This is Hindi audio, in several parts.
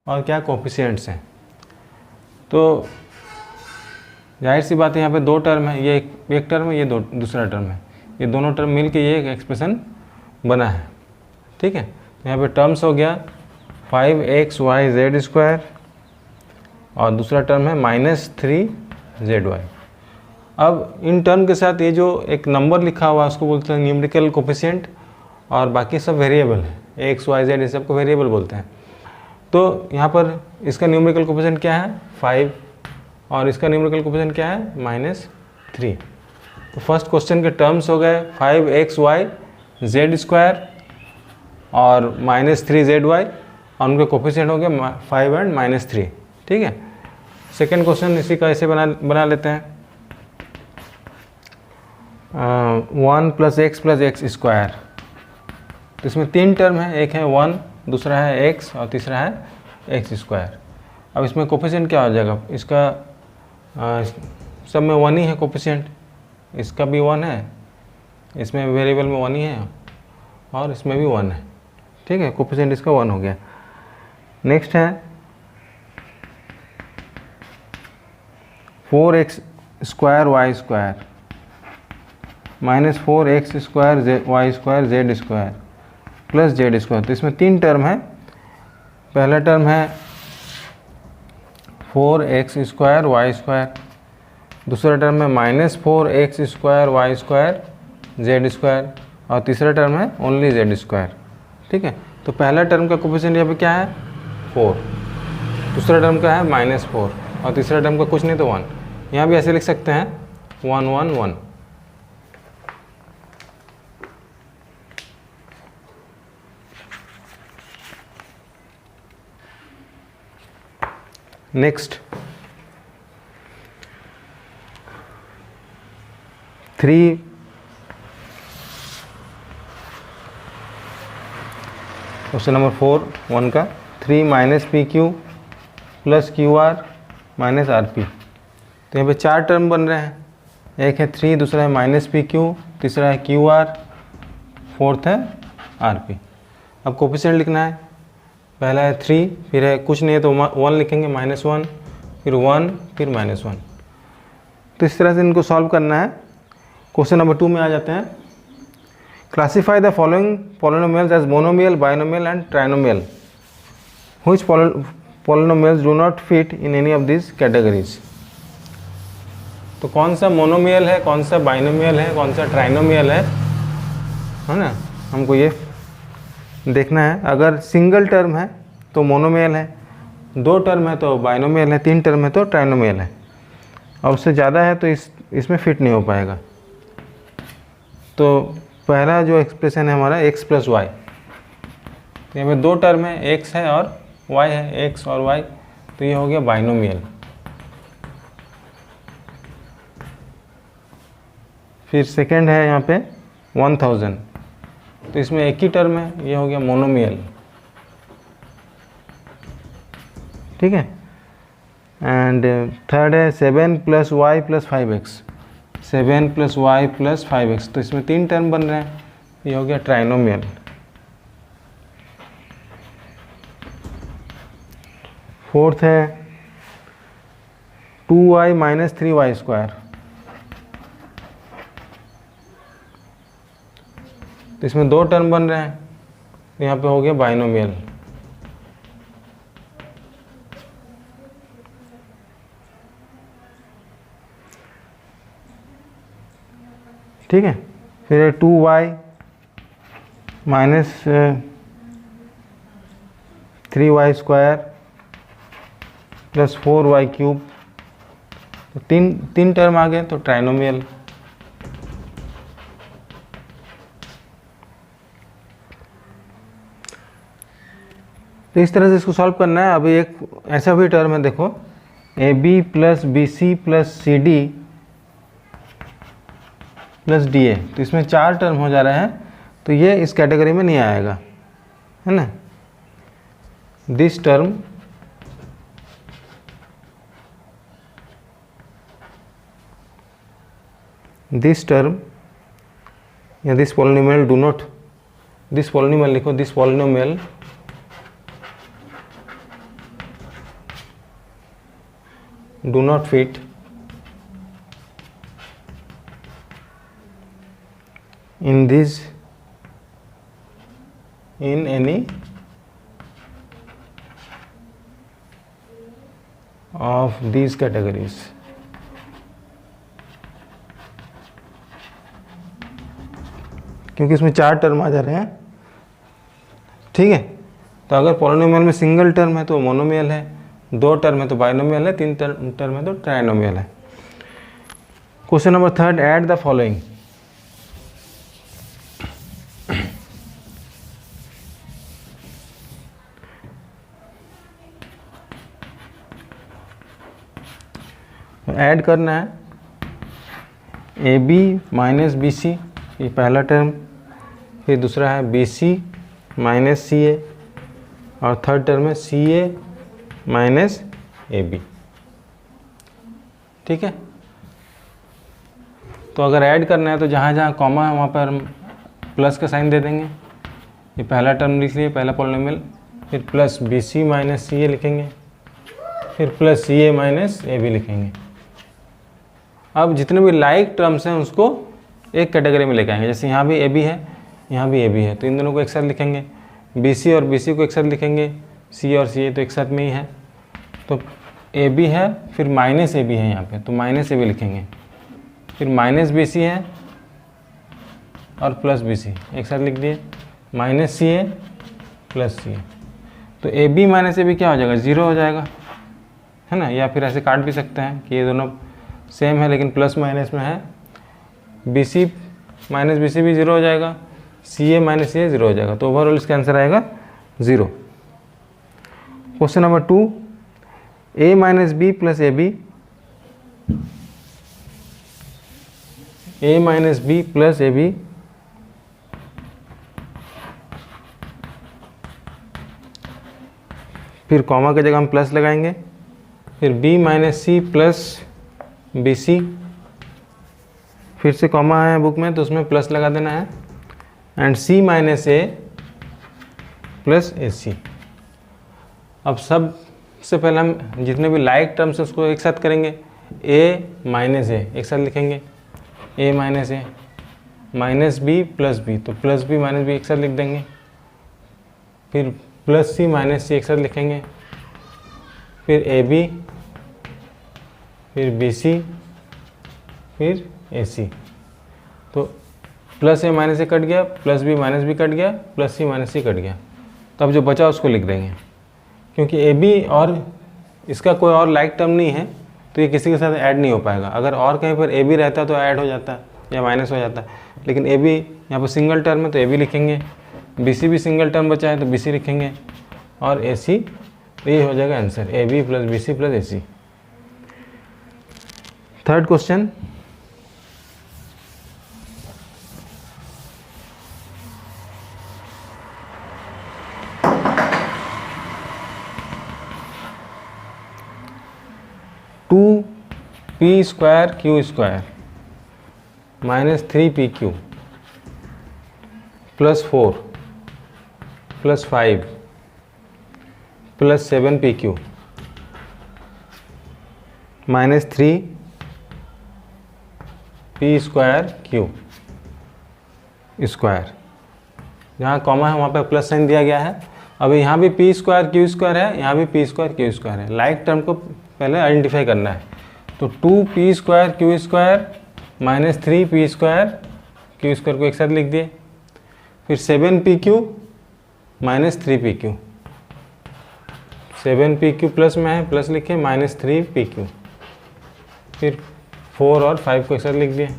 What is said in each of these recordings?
और क्या कोफिशिएंट्स हैं। तो जाहिर सी बात है यहाँ पे दो टर्म है, ये एक टर्म है, ये दूसरा टर्म है, ये दोनों टर्म मिल के ये एक एक्सप्रेशन बना है। ठीक है, तो यहाँ पे टर्म्स हो गया 5xyz² और दूसरा टर्म है -3zy। अब इन टर्म के साथ ये जो एक नंबर लिखा हुआ है उसको बोलते हैं न्यूमेरिकल कोफिशिएंट, और बाकी सब वेरिएबल है, x y z ये सबको वेरिएबल बोलते हैं। तो यहाँ पर इसका न्यूमेरिकल कोफिशिएंट क्या है 5 और इसका न्यूमेरिकल कोफिशिएंट क्या है -3। तो फर्स्ट क्वेश्चन के टर्म्स हो गए 5xyz² और -3zy और उनके कोफिशिएंट हो गया 5 और -3। ठीक है, सेकेंड क्वेश्चन इसी का ऐसे बना लेते हैं 1 + x + x²। तो इसमें तीन टर्म है, एक है 1, दूसरा है x और तीसरा है x²। अब इसमें कोफिशिएंट क्या हो जाएगा, इसका सब में 1 ही है कोफिशिएंट, इसका भी 1 है, इसमें वेरिएबल में 1 ही है और इसमें भी 1 है। ठीक है, कोफिशिएंट इसका 1 हो गया। नेक्स्ट है 4x² y² -4x² y² z² plus z²। तो इसमें तीन टर्म है, पहला टर्म है 4x² y², दूसरा टर्म है -4x² y² z² और तीसरा टर्म है ओनली z²। ठीक है, तो पहला टर्म का कोफिशिएंट यहाँ पे क्या है 4, दूसरा टर्म का है -4 और तीसरा टर्म का कुछ नहीं तो 1। यहाँ भी ऐसे लिख सकते हैं 1 1 1। नेक्स्ट 3 क्वेश्चन नंबर 4 1 का 3 - pq + qr - rp। तो यहाँ पे चार टर्म बन रहे हैं, एक है 3, दूसरा है -pq, तीसरा है qr, फोर्थ है rp। अब कोफिशिएंट लिखना है, पहला है 3, फिर है कुछ नहीं है तो 1 लिखेंगे -1, फिर 1, फिर -1। तो इस तरह से इनको सॉल्व करना है। क्वेश्चन नंबर 2 में आ जाते हैं। Classify the following polynomials as monomial, binomial and trinomial, which polynomials do not fit in any of this categories. तो कौन सा मोनोमियल है, कौन सा बाइनोमियल है, कौन सा ट्राइनोमियल है ना, हमको ये देखना है। अगर सिंगल टर्म है तो मोनोमियल है, 2 टर्म है तो बाइनोमियल है, 3 टर्म है तो ट्राइनोमियल है, और उससे ज़्यादा है तो इसमें फिट नहीं हो पाएगा। तो पहला जो एक्सप्रेशन है हमारा x + y, तो यहाँ पे 2 टर्म है, x है और y है, x और y, तो ये हो गया बाइनोमियल। फिर सेकंड है यहाँ पे 1000, तो इसमें एक ही टर्म है, ये हो गया मोनोमियल। ठीक है, एंड थर्ड है 7 + y + 5x, 7 + y + 5x, तो इसमें 3 टर्म बन रहे हैं, ये हो गया ट्राइनोमियल। फोर्थ है 2y - 3y², तो इसमें 2 टर्म बन रहे हैं, तो यहाँ पे हो गया बाइनोमियल। ठीक है, फिर 2y - 3y² + 4y³, तो तीन टर्म आ गए तो ट्राइनोमियल। तो इस तरह से इसको सॉल्व करना है। अभी एक ऐसा भी टर्म है, देखो AB + BC + CD + DA, तो इसमें 4 टर्म हो जा रहे हैं, तो ये इस कैटेगरी में नहीं आएगा, है ना। दिस टर्म या this polynomial do not, this polynomial लिखो, this polynomial do not fit in any of these categories. क्योंकि इसमें 4 टर्म आ जा रहे हैं, ठीक है। तो अगर पॉलिनोमियल में सिंगल टर्म है तो मोनोमियल है, 2 टर्म है तो बाइनोमियल है, 3 टर्म है तो ट्राइनोमियल है। Question number 3, add the following. Add करना है A B minus B C, ये पहला टर्म, फिर दूसरा है बी सी माइनस सी ए, और थर्ड टर्म है सी ए माइनस ए बी, ठीक है। तो अगर ऐड करना है तो जहाँ जहाँ कॉमा है वहाँ पर हम प्लस का साइन दे देंगे। ये पहला टर्म लिख लिए, पहला पॉलिनोमियल, फिर plus B C minus C A लिखेंगे, फिर plus C A minus A B लिखेंगे। अब जितने भी लाइक टर्म्स हैं उसको एक कैटेगरी में लेके आएंगे। जैसे यहाँ भी ए बी है, यहाँ भी ए बी है, तो इन दोनों को एक साथ लिखेंगे। बी सी और बी सी को एक साथ लिखेंगे, सी और सी ए तो एक साथ में ही है। तो ए बी है, फिर माइनस ए बी है यहाँ पे, तो माइनस ए बी लिखेंगे। फिर माइनस बी सी है और प्लस बी सी एक साथ लिख दिए, minus C A plus C A. तो A B minus A B क्या हो जाएगा, 0 हो जाएगा, है ना। या फिर ऐसे काट भी सकते हैं कि ये दोनों सेम है लेकिन प्लस माइनस में है। B C minus B C भी 0 हो जाएगा, सी ए माइनस सी ए 0 हो जाएगा। तो ओवरऑल इसका आंसर आएगा 0। Question number 2, A minus B plus A B, A minus B plus A B फिर कॉमा की जगह हम प्लस लगाएंगे, फिर B minus C plus B C, फिर से कॉमा है बुक में तो उसमें प्लस लगा देना है, and c minus a plus A c. अब सबसे पहले हम जितने भी लाइक टर्म्स है उसको एक साथ करेंगे। ए माइनस ए एक साथ लिखेंगे, ए माइनस ए, माइनस बी प्लस बी, तो प्लस बी माइनस बी एक साथ लिख देंगे। फिर प्लस सी माइनस सी एक साथ लिखेंगे, फिर ए बी, फिर बी सी, फिर ए सी। तो plus A minus A cut गया, plus B minus B cut गया, plus C minus C cut गया। तो अब जो बचा उसको लिख देंगे। क्योंकि ए बी और इसका कोई और लाइक टर्म नहीं है तो ये किसी के साथ ऐड नहीं हो पाएगा। अगर और कहीं पर ए बी रहता तो ऐड हो जाता या माइनस हो जाता, लेकिन ए बी यहाँ पर सिंगल टर्म है तो ए बी लिखेंगे, बी सी भी सिंगल टर्म बचा है तो बी सी लिखेंगे, और ए सी, तो ये हो जाएगा answer, A B plus B C plus A C. Third question, two P square Q square minus 3pq plus 4 plus 5 plus 7pq minus 3p square Q square. जहाँ कॉमा है वहाँ पे प्लस साइन दिया गया है। अब यहाँ भी पी स्क्वायर क्यू स्क्वायर है, यहाँ भी पी स्क्वायर क्यू स्क्वायर है। लाइक टर्म को पहले आइडेंटिफाई करना है। तो 2p square Q square minus 3p square Q square को एक साथ लिख दिए, फिर 7pq minus 3pq, 7pq plus में है प्लस लिखे, माइनस 3pq, फिर 4 और 5 को एक साथ लिख दिए।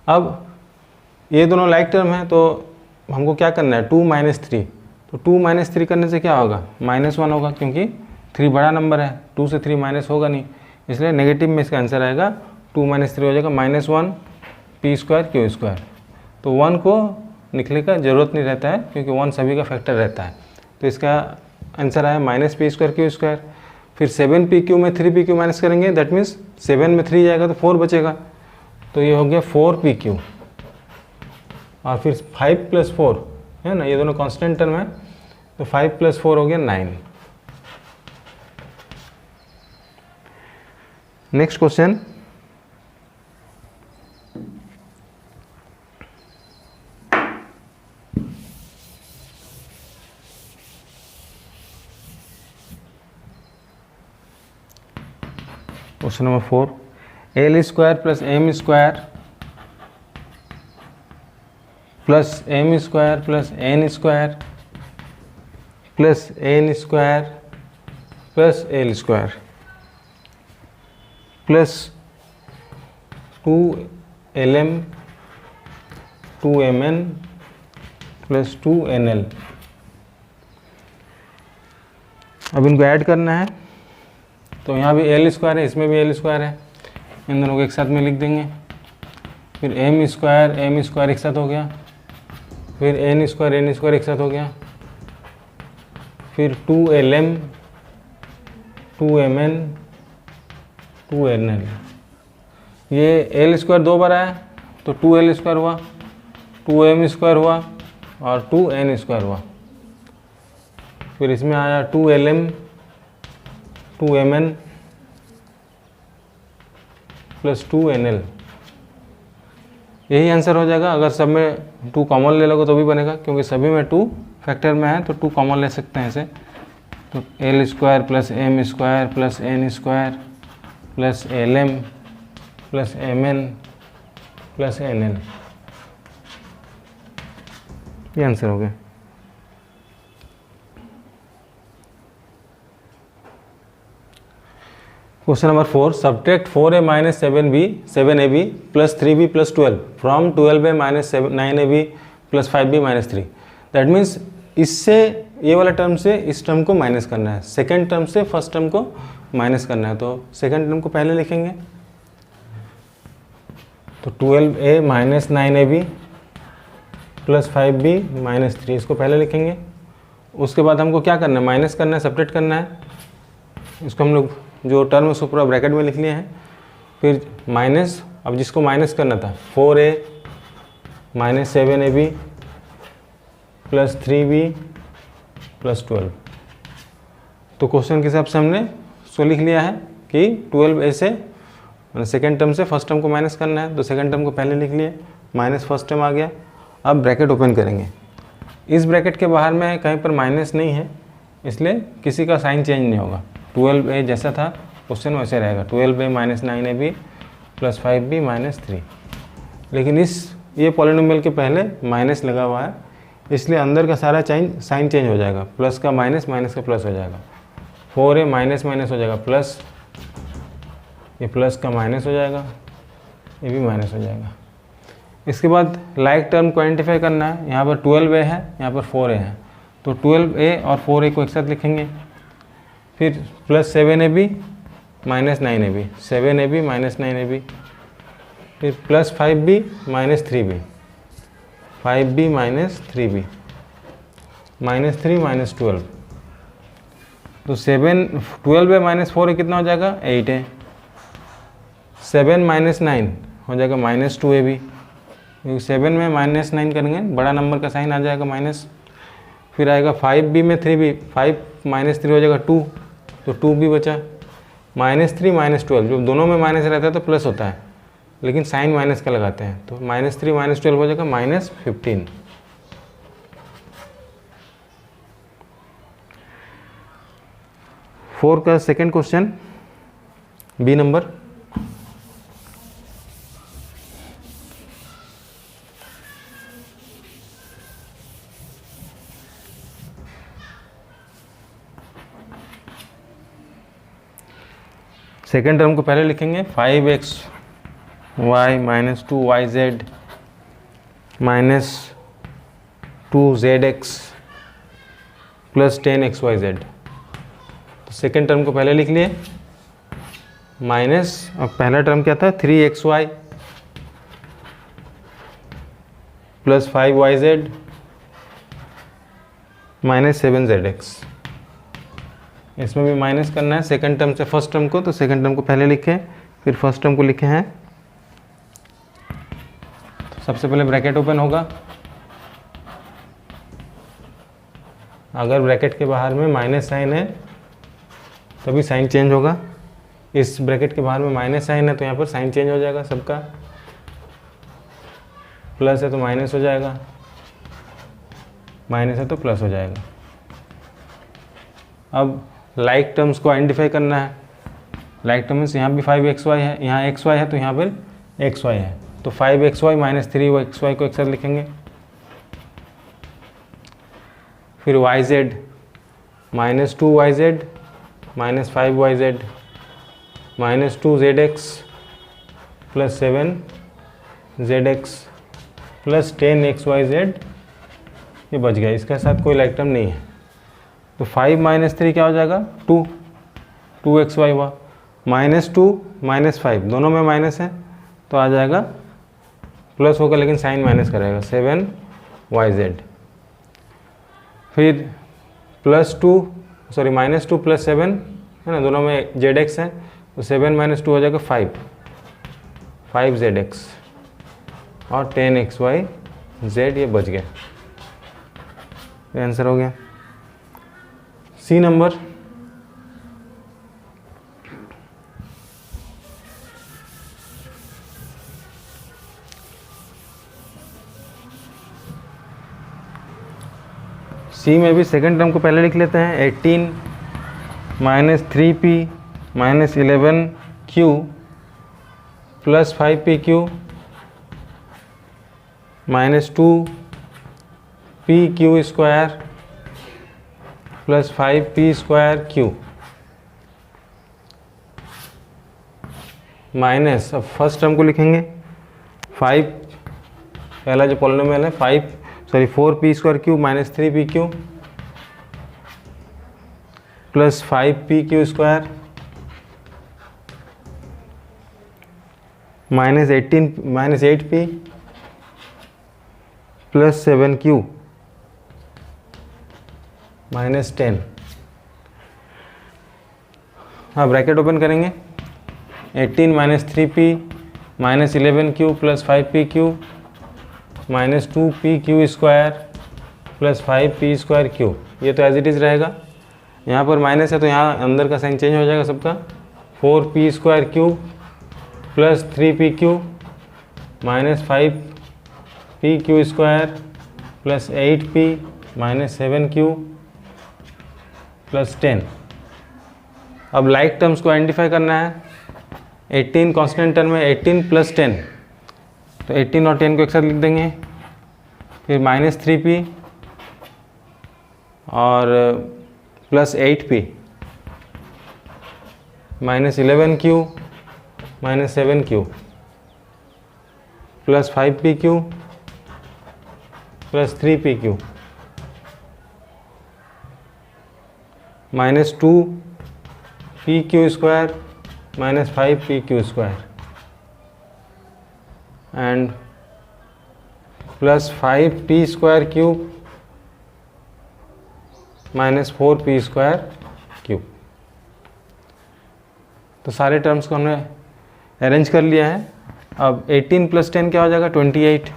अब ये दोनों लाइक टर्म है तो हमको क्या करना है, 2 माइनस 3। तो 2 माइनस 3 करने से क्या होगा, -1 होगा, क्योंकि 3 बड़ा नंबर है, 2 से 3 माइनस होगा नहीं, इसलिए नेगेटिव में इसका आंसर आएगा 2 माइनस 3 हो जाएगा -1 पी स्क्वायर क्यू स्क्वायर। तो 1 को निकलने का ज़रूरत नहीं रहता है क्योंकि 1 सभी का फैक्टर रहता है। तो इसका आंसर आया minus P square Q square. फिर 7pq में 3pq माइनस करेंगे, दैट मीन्स 7 में 3 जाएगा तो 4 बचेगा, तो ये हो गया 4pq। और फिर 5 + 4 है ना, ये दोनों कांस्टेंट टर्म है, तो 5 + 4 हो गया 9। Next question, question number 4, L square plus M square plus M square plus N square plus N square plus L square plus 2lm 2mn plus 2nl। अब इनको ऐड करना है, तो यहाँ भी एल स्क्वायर है, इसमें भी एल स्क्वायर है, इन दोनों को एक साथ में लिख देंगे। फिर एम स्क्वायर एक साथ हो गया, फिर एन स्क्वायर एक साथ हो गया, फिर 2lm 2mn 2nl। ये एल स्क्वायर 2 बार आया तो 2l स्क्वायर हुआ, 2m स्क्वायर हुआ और 2n स्क्वायर हुआ। फिर इसमें आया 2lm 2mn प्लस 2nl। यही आंसर हो जाएगा। अगर सब में 2 कॉमन ले लोगे तो भी बनेगा, क्योंकि सभी में 2 फैक्टर में है तो 2 कॉमन ले सकते हैं ऐसे। तो L square plus M square plus N square plus lm plus mn plus nl, ये आंसर हो गया। Question number 4, subtract 4a minus 7ab plus 3b plus 12 from 12a minus 9ab plus 5b minus 3। That means इससे ये वाला टर्म से इस टर्म को माइनस करना है, सेकेंड टर्म से फर्स्ट टर्म को माइनस करना है। तो सेकेंड टर्म को पहले लिखेंगे, तो 12a minus 9ab plus 5b minus 3, इसको पहले लिखेंगे। उसके बाद हमको क्या करना है, माइनस करना है, सब्ट्रैक्ट करना है। इसको हम लोग जो टर्म उसको पूरा ब्रैकेट में लिख लिए हैं। फिर माइनस, अब जिसको माइनस करना था 4a minus 7ab plus 3b plus 12। तो क्वेश्चन के हिसाब से हमने उसको लिख लिया है कि 12a से सेकेंड टर्म से फर्स्ट टर्म को माइनस करना है, तो सेकेंड टर्म को पहले लिख लिए, माइनस फर्स्ट टर्म आ गया। अब ब्रैकेट ओपन करेंगे, इस ब्रैकेट के बाहर में कहीं पर माइनस नहीं है, इसलिए किसी का साइन चेंज नहीं होगा। 12a जैसा था क्वेश्चन वैसे रहेगा, 12a minus 9ab plus 5b minus 3। लेकिन ये पॉलिनोमियल के पहले माइनस लगा हुआ है, इसलिए अंदर का सारा साइन चेंज हो जाएगा, प्लस का माइनस, माइनस का प्लस हो जाएगा। 4a माइनस माइनस हो जाएगा प्लस, ये प्लस का माइनस हो जाएगा, ये भी माइनस हो जाएगा। इसके बाद लाइक टर्म को आइडेंटिफाई करना है। यहाँ पर 12a है, यहाँ पर 4a है, तो 12a और 4a को एक साथ लिखेंगे। फिर plus 7ab minus 9ab, 7ab minus 9ab, फिर plus 5b minus 3b, 5b minus 3b, minus 3 minus 12। तो 12a माइनस 4a कितना हो जाएगा, 8 है। 7 माइनस 9 हो जाएगा माइनस 2ab, क्योंकि 7 में माइनस 9 करेंगे बड़ा नंबर का साइन आ जाएगा माइनस। फिर आएगा 5b में 3b, 5 माइनस 3 हो जाएगा 2, तो 2b बचा। माइनस 3 माइनस 12, जो दोनों में माइनस रहता है तो प्लस होता है, लेकिन साइन माइनस का लगाते हैं, तो माइनस 3 माइनस 12 हो जाएगा माइनस 15। फोर का second question, B number. Second term को पहले लिखेंगे, 5xy minus 2yz minus 2zx plus 10xyz। तो सेकेंड टर्म को पहले लिख लिए, माइनस, अब पहला टर्म क्या था, 3xy plus 5yz minus 7zx। इसमें भी माइनस करना है सेकंड टर्म से फर्स्ट टर्म को, तो सेकंड टर्म को पहले लिखे, फिर फर्स्ट टर्म को लिखे हैं। तो सबसे पहले ब्रैकेट ओपन होगा, अगर ब्रैकेट के बाहर में माइनस साइन है तभी साइन चेंज होगा, इस ब्रैकेट के बाहर में माइनस साइन है तो यहाँ पर साइन चेंज हो जाएगा सबका, प्लस है तो माइनस हो जाएगा, माइनस है तो प्लस हो जाएगा। अब लाइक टर्म्स को आइडेंटिफाई करना है। लाइक टर्म्स यहाँ भी 5xy है, यहाँ xy है तो यहाँ पर xy है, तो 5xy माइनस 3xy को एक साथ लिखेंगे। फिर yz minus 2yz minus 5yz minus 2zx plus 7zx plus 10xyz, ये बच गया, इसके साथ कोई लाइक टर्म नहीं है। तो 5 माइनस 3 क्या हो जाएगा, 2xy हुआ, माइनस 2 माइनस 5 दोनों में माइनस है तो आ जाएगा प्लस होगा, लेकिन साइन माइनस करेगा, 7yz। फिर प्लस 2 सॉरी माइनस 2 प्लस 7 है ना, दोनों में zx है तो 7 माइनस 2 हो जाएगा 5zx और 10xyz, ये बच गया, ये आंसर हो गया। सी नंबर, सी में भी सेकंड टर्म को पहले लिख लेते हैं। 18 minus 3p minus 11q plus 5pq minus 2pq square plus 5p square q minus, अब फर्स्ट टर्म को लिखेंगे 5, पहला जो पॉलिनोमियल है 4p square Q minus 3pq plus 5pq square minus 8p plus 7q minus 10। हाँ, ब्रैकेट ओपन करेंगे, 18 minus 3p minus 11q plus 5pq minus 2pq square plus 5p square q, ये तो एज इट इज़ रहेगा। यहाँ पर माइनस है तो यहाँ अंदर का साइन चेंज हो जाएगा सबका, 4p square q plus 3pq minus 5pq square plus 8p minus 7q plus 10। अब लाइक टर्म्स को आइडेंटिफाई करना है। 18 कांस्टेंट टर्म में 18 प्लस 10, तो 18 और 10 को एक साथ लिख देंगे। फिर माइनस 3p और plus 8p minus 11q minus 7q plus 5pq plus 3pq minus 2pq square minus 5pq square and plus 5p square cube minus 4p square cube. तो सारे टर्म्स को हमने अरेंज कर लिया है। अब 18 प्लस 10 क्या हो जाएगा, 28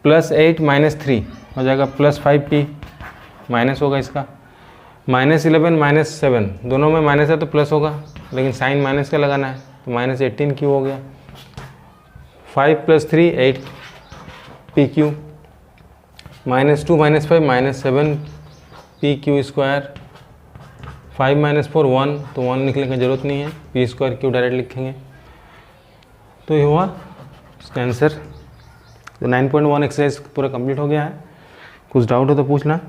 प्लस 8 माइनस 3 हो जाएगा प्लस 5p, माइनस होगा इसका, माइनस 11 माइनस 7 दोनों में माइनस है तो प्लस होगा, लेकिन साइन माइनस का लगाना है तो माइनस 18q हो गया। 5 plus 3 8pq minus 2 minus 5 minus 7pq square, 5 minus 4 1, तो 1 लिखने की ज़रूरत नहीं है, p स्क्वायर क्यू डायरेक्ट लिखेंगे। तो ये हुआ इसका आंसर। तो 9.1 एक्सरसाइज पूरा कंप्लीट हो गया है। कुछ डाउट हो तो पूछना।